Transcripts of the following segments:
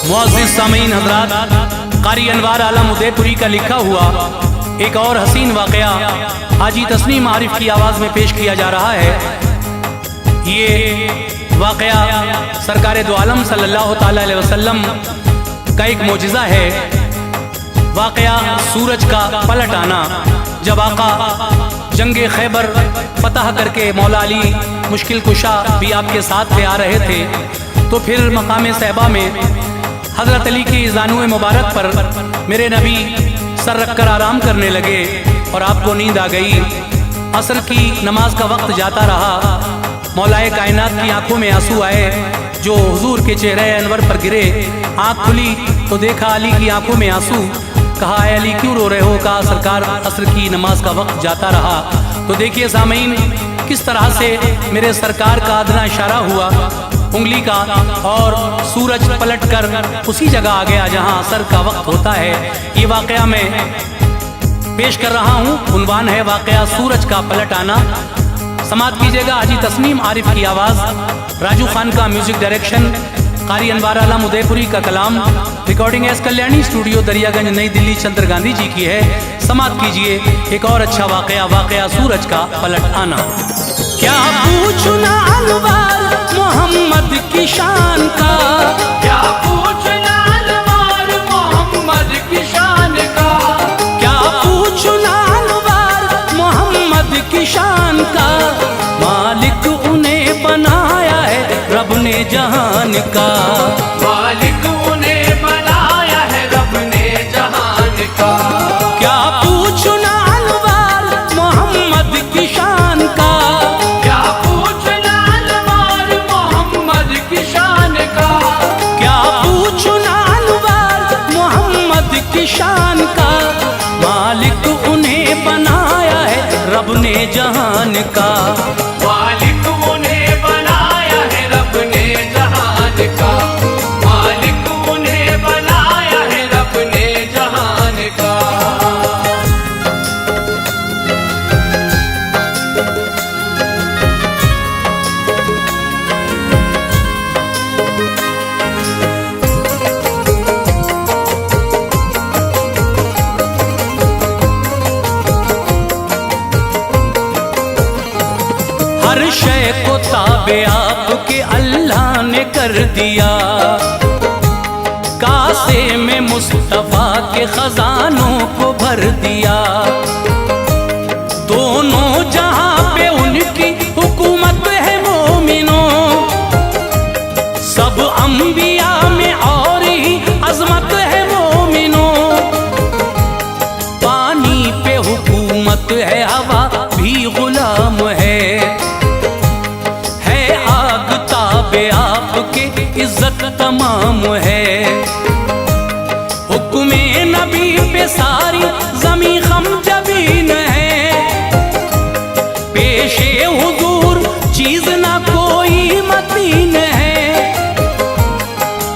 मुअज़्ज़िज़ सामीन हज़रात, क़ारी अनवार आलम उदयपुरी का लिखा हुआ एक और हसीन वाक़या हाजी तस्नीम आरिफ की आवाज़ में पेश किया जा रहा है। ये वाक़या सरकार दो आलम सल्लल्लाहु तआला अलैहि वसल्लम का एक मोजिज़ा है। वाक़या सूरज का पलट आना। जब आका जंगे खैबर फतह करके मौला अली मुश्किल कुशा भी आपके साथ पे आ रहे थे, तो फिर मकाम सहबा में हज़रत अली की ज़ानुए मुबारक पर मेरे नबी सर रख कर आराम करने लगे और आपको नींद आ गई। असर की नमाज का वक्त जाता रहा। मौलाए कायनात की आंखों में आंसू आए जो हुजूर के चेहरे अनवर पर गिरे। आँख खुली तो देखा अली की आंखों में आंसू। कहा, ऐ अली क्यों रो रहे हो? कहा, सरकार असर की नमाज का वक्त जाता रहा। तो देखिए सामीन, किस तरह से मेरे सरकार का अदना इशारा हुआ उंगली का और सूरज पलट कर उसी जगह आ गया जहां असर का वक्त होता है। ये वाकया मैं पेश कर रहा हूँ। उन्वान है वाकया सूरज का पलट आना। समात कीजिएगा। हाजी तस्नीम आरिफ की आवाज़, राजू खान का म्यूजिक डायरेक्शन, क़ारी अनवार आलम उदयपुरी का कलाम। Recording S Kalyani studio Daryaganj Nai Delhi चंद्र गांधी जी की है। समात कीजिए एक और अच्छा वाकया, वाकया सूरज का पलट आना। क्या पूछना अनवार मोहम्मद की शान का, क्या पूछना अनवार मोहम्मद की शान का, क्या पूछना अनवार मोहम्मद की शान का। मालिक उन्हें बनाया है रब ने जहान का, मालिक उन्हें बनाया है रब ने जहान का। क्या पूछना अनवार मोहम्मद की शान का, क्या पूछना अनवार मोहम्मद की शान का, क्या पूछना अनवार मोहम्मद की शान का। मालिक उन्हें बनाया है रब ने जहान का, मालिक उन्हें बनाया है रब ने जहान का, मालिक उन्हें बनाया है रब ने जहान का। हर शय को ताबे आपके अल्लाह ने कर दिया। कासे में मुस्तफा के खजानों को भर दिया। दोनों जहां पे उनकी हुकूमत है मोमिनों। सब अंबिया में और ही अजमत है मोमिनों। पानी पे हुकूमत है, हवा भी गुलाम है। आपके इज्जत तमाम है। हुक्मे नबी पे सारी ज़मी खम जबीन है। पेशे हुजूर चीज ना कोई मतीन है।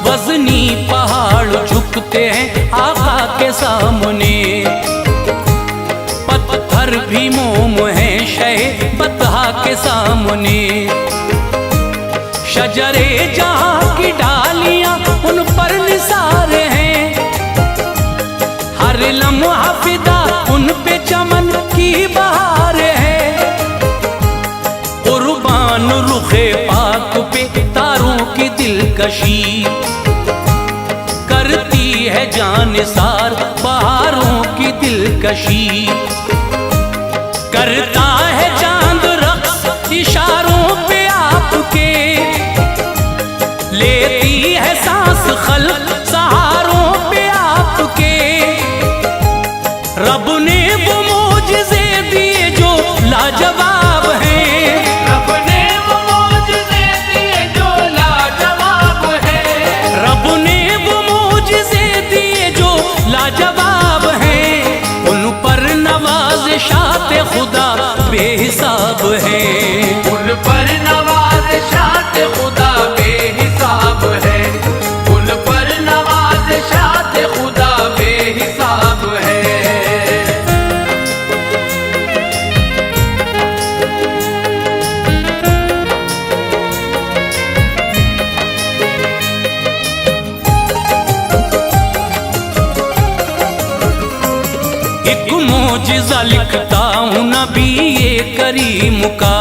वज़नी पहाड़ झुकते हैं आका के सामने। पत्थर भी मोम है शह बतहा के सामने। शजरे जहां की डालियां उन पर निसार हैं। हर लम्हा फिदा उन पे चमन की बहार है। कुर्बान रुखे पाक पे तारों की दिलकशी। करती है जानिसार बहारों की दिलकशी। करता है चांद रक्स इशारों पे आपके। लेती है सांस खल्क सहारों पे आपके। रब ने वो मोजिज़े दिए जो लाजवाब हैं। रब ने वो मोजिज़े दिए जो लाजवाब हैं। रब ने वो मोजिज़े दिए जो लाजवाब हैं। उन पर नवाज़िशात खुदा बेहिसाब हैं। उन किस्सा लिखता हूँ नबी ये करीम का,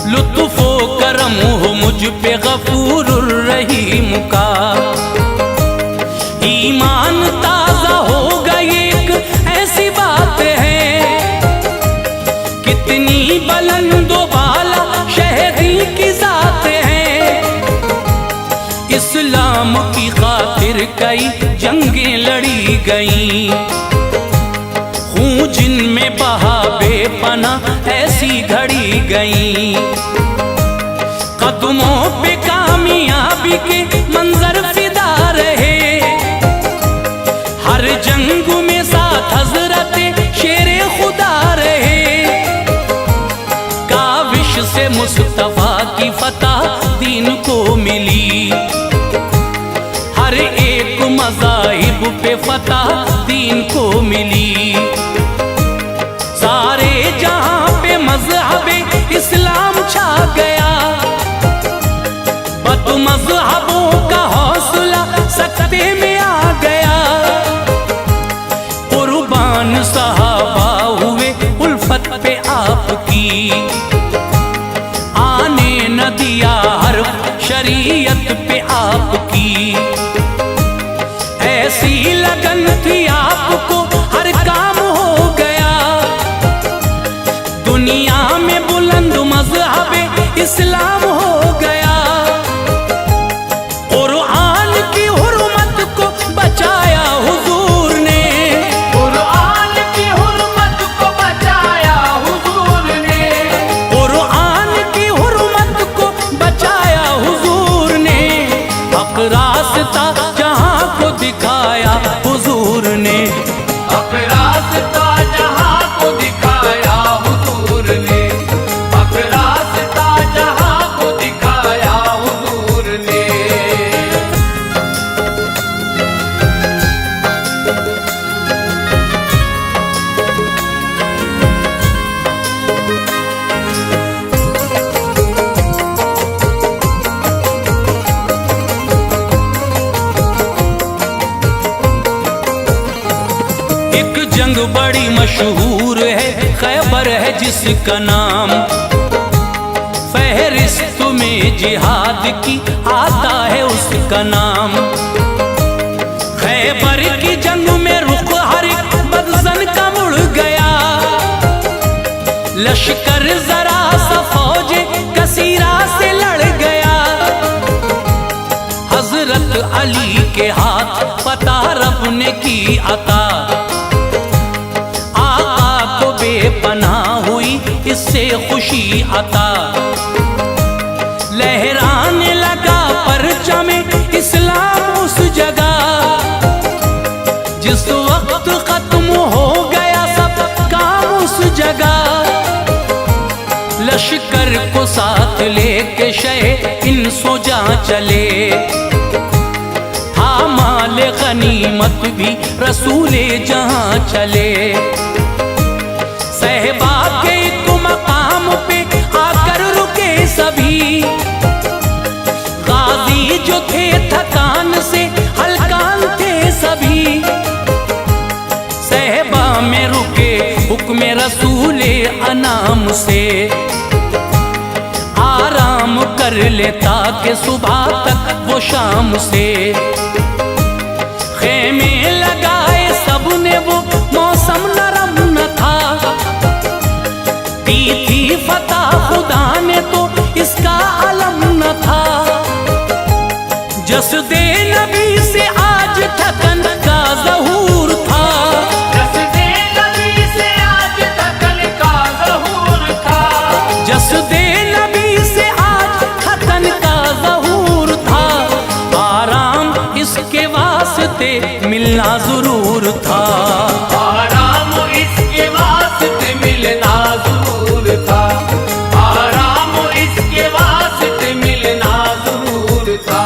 लुत्फ़ो करम हो मुझ पे गफूरुर रहीम का। ईमान ताज़ा हो गई एक ऐसी बात है, कितनी बुलंदो बाला शहदी की जात है। इस्लाम की खातिर कई जंगें लड़ी गईं, खून जिनमें बहा बेपना ऐसी घड़ी गईं। कदमों पे कामयाबी के मंजर फिदा रहे, हर जंग में साथ हजरत शेरे खुदा रहे। काविश से मुस्तफा की फतह दीन को मिली, हर एक मज़ाहिब पे फतह दीन को मिली। सारे जहां पे मज़हबे इस्लाम छा गया, बद मज़हबों का हौसला सकते में आ गया। कुर्बान सहाबा हुए उल्फत पे आपकी, आने न दिया हर्फ शरीयत पे आपकी। ऐसी लगन थी आपको हर काम हो गया, दुनिया में बुलंद मज़हब इस्लाम हो गया। कुरान की हुर्मत को बचाया हुजूर ने, कुरान की हुर्मत को बचाया हुजूर ने, कुरान की हुर्मत को बचाया हुजूर ने। हक रास्ता जहां को दिखाया हुजूर ने, हक रास्ता जहां को दिखाया हुजूर ने, हक रास्ता जहां को दिखाया हुजूर ने। एक जंग बड़ी मशहूर है, खैबर है जिसका नाम, फहरिस्त में जिहाद की आता है उसका नाम। खैबर की जंग में रुख हर एक बदसन का मुड़ गया, लश्कर जरा सा फौज कसीरा से लड़ गया। हजरत अली के हाथ पता रब ने की अता, बेपनाह हुई इससे खुशी अता। लहराने लगा परचम इस्लाम उस जगह, जिस वक्त खत्म हो गया सब काम उस जगह। लश्कर को साथ लेके शह इन सोजा चले, था माल गनीमत भी रसूले जहां चले। सहबा के एक मकाम पे आकर रुके सभी, गाजी जो थे थकान से हलकान थे सभी। सहबा में रुके हुक्म रसूले अनाम से, आराम कर लेता के सुबह तक वो शाम से। खेमे लगाए सबने वो मौसम नरम न था, थी फतह खुदा ने तो इसका अलम न था। जस्दे नबी से आज थकन का ज़हूर था, जस्दे नबी से आज थकन का ज़हूर था, जस्दे नबी से आज थकन का ज़हूर था। आराम इसके वास्ते मिलना ज़रूर था, आराम इसके वास्ते मिलना ज़रूर था, आराम इसके वास्ते मिलना ज़रूर था।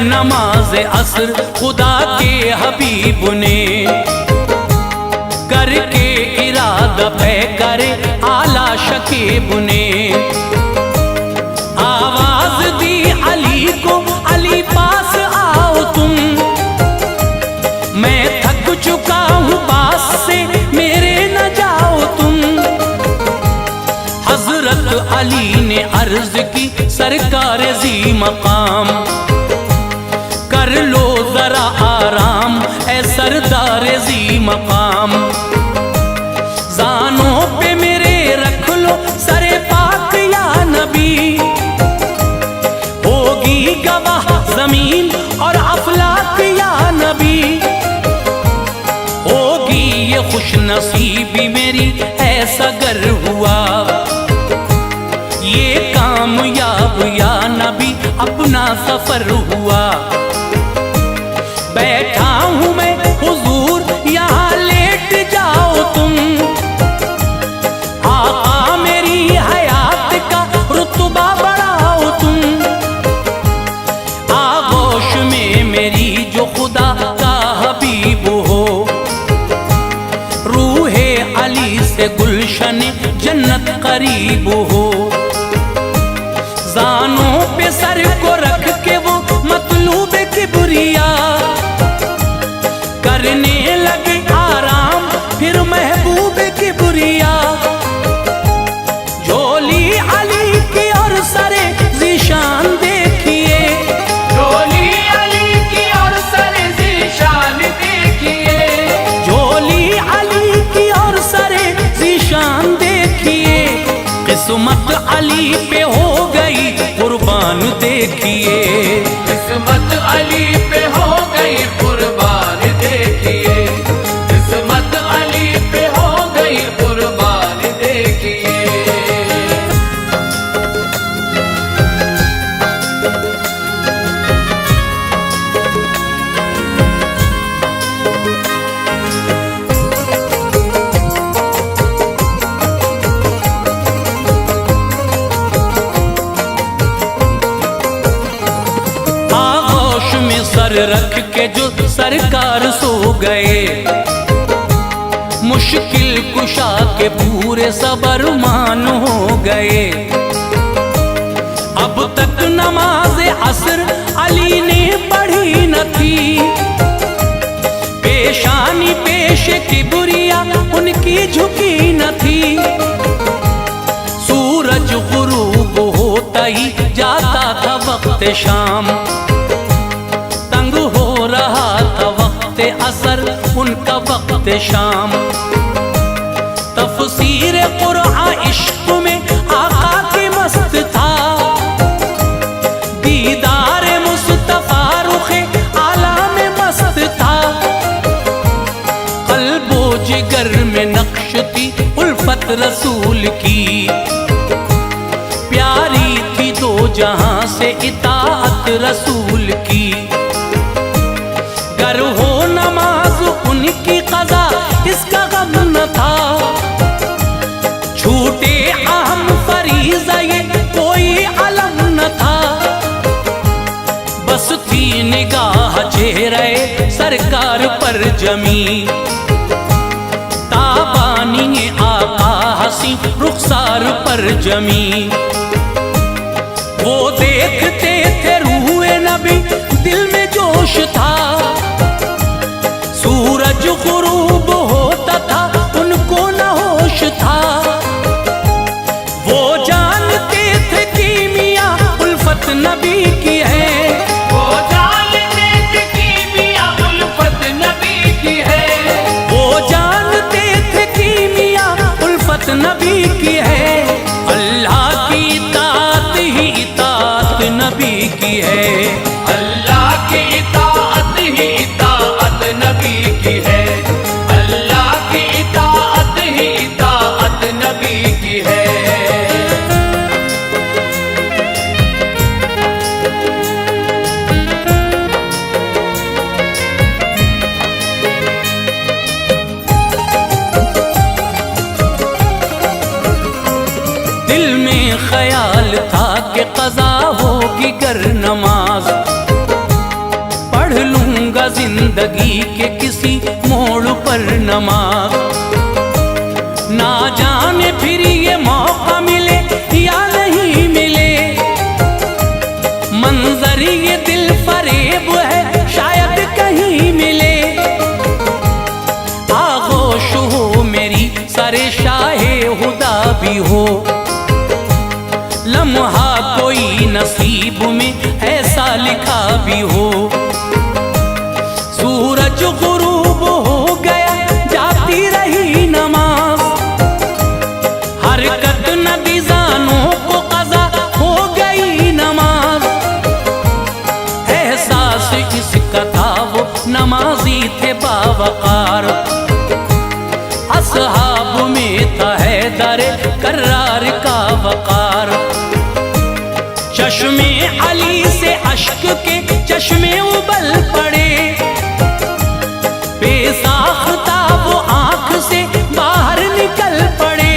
नमाज असर खुदा के हबीब ने करके इरादा पे करे आला शकीब ने। आवाज दी अली को, अली पास आओ तुम, मैं थक चुका हूँ पास से मेरे न जाओ तुम। हजरत अली ने अर्ज की सरकार जी मकाम, कर लो जरा आराम ऐ सरदार जी मकाम। जानों पे मेरे रख लो सरे पाक या नबी, होगी गवाह जमीन और अफलाक या नबी। होगी ये खुश नसीबी मेरी ऐसा गर हुआ, ये कामयाब या नबी अपना सफर हुआ। बैठा हूं मैं हुजूर यहाँ लेट जाओ तुम, आका मेरी हयात का रुतबा बढ़ाओ तुम। आगोश में मेरी जो खुदा का हबीब हो, रूहे अली से गुलशन जन्नत करीब हो। जानों पे सर को रख के वो मतलूब किबरिया, करने लगे आराम फिर महबूब किबरिया। झोली अली की और सरे ज़ीशान देखिए, झोली अली की और सरे ज़ीशान देखिए, झोली अली की और सरे ज़ीशान देखिए। किस्मत अली पे हो गई कुर्बान देखिए, किस्मत अली पे हो गई कुर्बान देखिए, किस्मत अली पे हो गई कुर्बान देखिए। आगोश में सर रख के जो सरकार सो गए, मुश्किल कुशा के पूरे सबर मान हो गए। अब तक नमाज असर अली ने पढ़ी न थी, पेशानी पेश किबरिया उनकी झुकी न थी। सूरज गुरूब होता ही जाता था वक्त शाम, तंग हो रहा था वक्त असर उनका वक्त शाम। तफसीर कुरान इश्क में आका के मस्त था, दीदार मुस्तफा रुखे आला में मस्त था। कल्बो जिगर में नक्श थी उल्फत रसूल की, प्यारी थी दो जहां से इताअत रसूल की। गर हो नमाज उनकी क़ज़ा इसका गम न था, छूटे अहम फरीज़ा ये कोई अलम न था। बस थी निगाह चेहरे सरकार पर जमी, ताबानी आका हंसी रुखसार पर जमी। वो देखते थे रूहे नबी दिल में जोश था, सूरज गुरूब होता था उनको न होश था। वो जानते थे कि मियां उल्फत नबी की है, वो जानते थे कि मियां उल्फत नबी की है, वो जानते थे कि मियां उल्फत नबी की है। अल्लाह की इताअत ही इताअत नबी की है, अल्लाह की इताअत ही इताअत नबी की है, अल्लाह की इताअत ही इताअत नबी की है। दिल में ख्याल था कि क़ज़ा होगी गर नमाज, पढ़ लूंगा जिंदगी के किसी मोड़ पर नमाज। भी हो, लम्हा कोई नसीब में ऐसा लिखा भी हो। सूरज गुरूब हो गया, जाती रही नमाज, हरकत नदीजानों को कज़ा हो गई नमाज। एहसास इसका था वो नमाजी थे बावकार, असहाब में था हैदर कर्रार का वकार। चश्मे अली से अश्क के चश्मे उबल पड़े, बेसाख्ता वो आंख से बाहर निकल पड़े।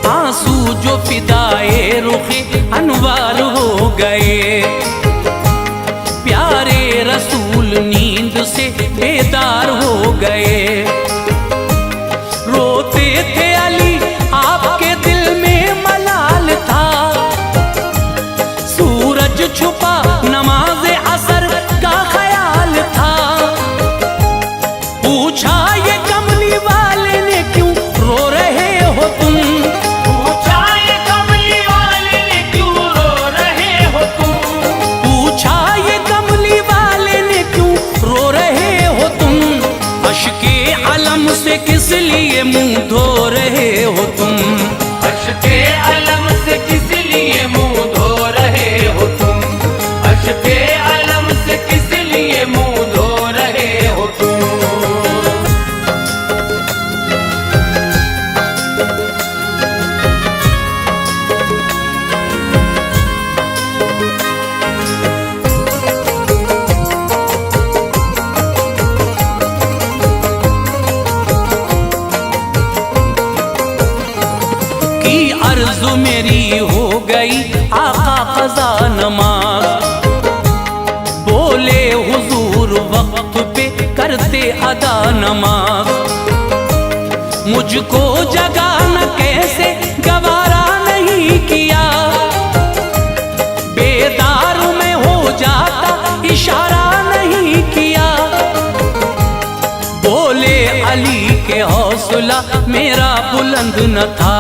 आंसू जो फिदाए रुखे अनवार हो गए, प्यारे रसूल नींद से बेदार हो गए। रोते थे अली, आपके दिल में मलाल था, सूरज छुपा नमाज़े असर का ख्याल था। पूछा ये कमली वाले ने क्यों रो रहे हो तुम, पूछा ये कमली वाले ने क्यों रो रहे हो तुम, पूछा ये कमली वाले ने क्यों रो रहे हो तुम। अश्के अलम से किस लिए मुंह धो रहे हो तुम, अश्के अलम से किस लिए मुंह धो रहे हो तुम, अश्के अलम से किस लिए मुंह धो रहे हो तुम। की अर्ज़ मेरी हो गई आका क़ज़ा नमाज। बोले हुजूर वक्त पे करते अदा नमाज, मुझको जगाना कैसे गवारा नहीं किया। बेदार में हो जाता इशारा नहीं किया। बोले अली के हौसला मेरा बुलंद न था,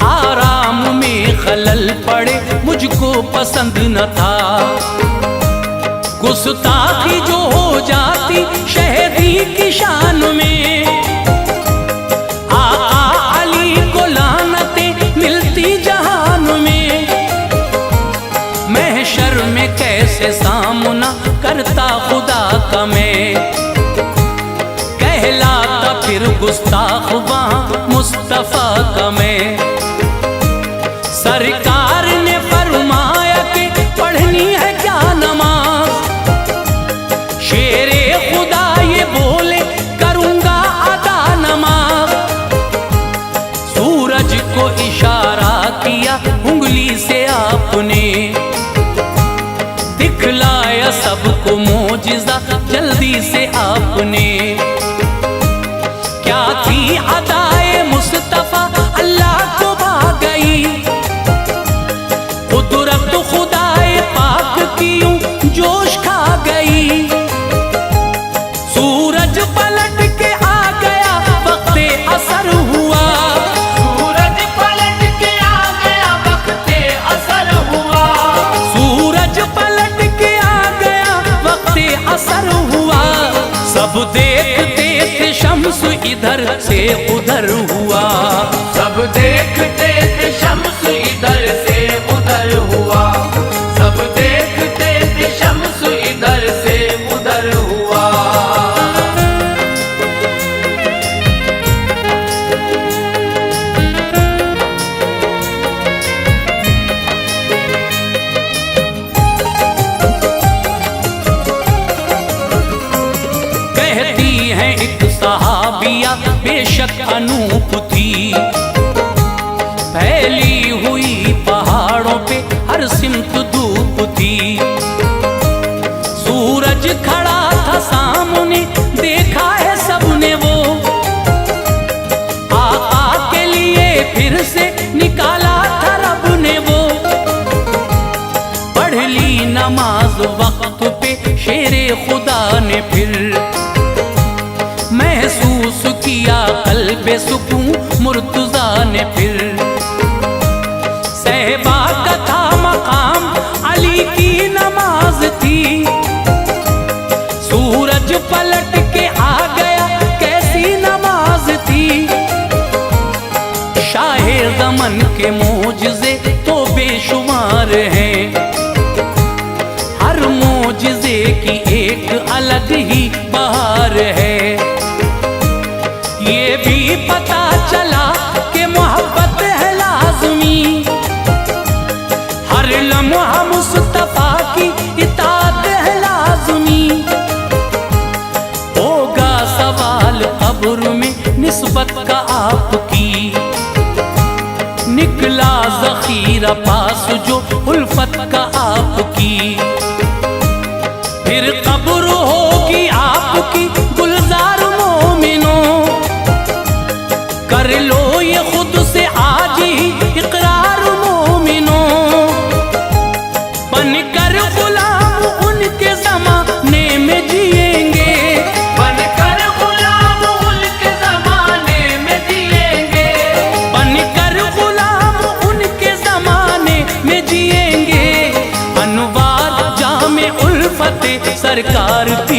आराम में खलल पड़े मुझको पसंद न था। गुस्ताखी जो हो जाती शहदी की शान में, आका अली को लानतें मिलती जहान में। महशर में कैसे सामना करता खुदा का मैं, कहलाता फिर गुस्ताख वहाँ मुस्तफा का मैं। सरकार ने फरमाया कि पढ़नी है क्या नमाज, शेरे खुदा ये बोले करूँगा अदा नमाज। सूरज को इशारा किया उंगली से आपने, दिखलाया सबको मोजिज़ा जल्दी से आपने। क्या थी अदाए मुस्तफा अल्लाह को भा गई, कुदरत खुदाए पाक की यूं जोश खा गई। सूरज पलट के आ गया वक्ते असर हुआ, सूरज पलट के आ गया वक्ते असर हुआ, सूरज पलट के आ गया वक्ते असर हुआ। सब देखते थे शम्स इधर से उधर हुआ, सब देखते थे शम्स इधर से उधर हुआ, सब देखते थे शम्स इधर से उधर हुआ। कहती है एक सहाबिया बेशक अनूप थी, फैली हुई पहाड़ों पे हर सिमत धूप थी। सूरज खड़ा था सामने देखा है सबने वो, आका के लिए फिर से निकाला था रब ने वो। पढ़ ली नमाज वक्त पे शेरे खुदा ने फिर, महसूस किया कल्बे सुकून मुर्तजा ने फिर। सहबा का था मकाम, अली की नमाज थी, सूरज पलट के आ गया कैसी नमाज थी। शाहे ज़मन के मोजज़े तो बेशुमार हैं, हर मोजज़े की एक अलग ही बहार है। ये भी पता चला कि मोहब्बत है लाज़मी, हर लम्हा मुस्तफ़ा की इताअत है लाज़मी। होगा सवाल कब्र में निस्बत का आपकी, निकला ज़ख़ीरा पास जो उल्फत का आपकी। फिर कब्र होगी आपकी गुलजार मोमिनों, कर लो ये खुद से आज ही इकरार मोमिनों। बनकर गुलाम उनके ज़माने में जिएंगे, बनकर गुलाम उनके ज़माने में जिएंगे, बनकर गुलाम उनके ज़माने में जिएंगे। अनवार जामे उल्फत सरकार थी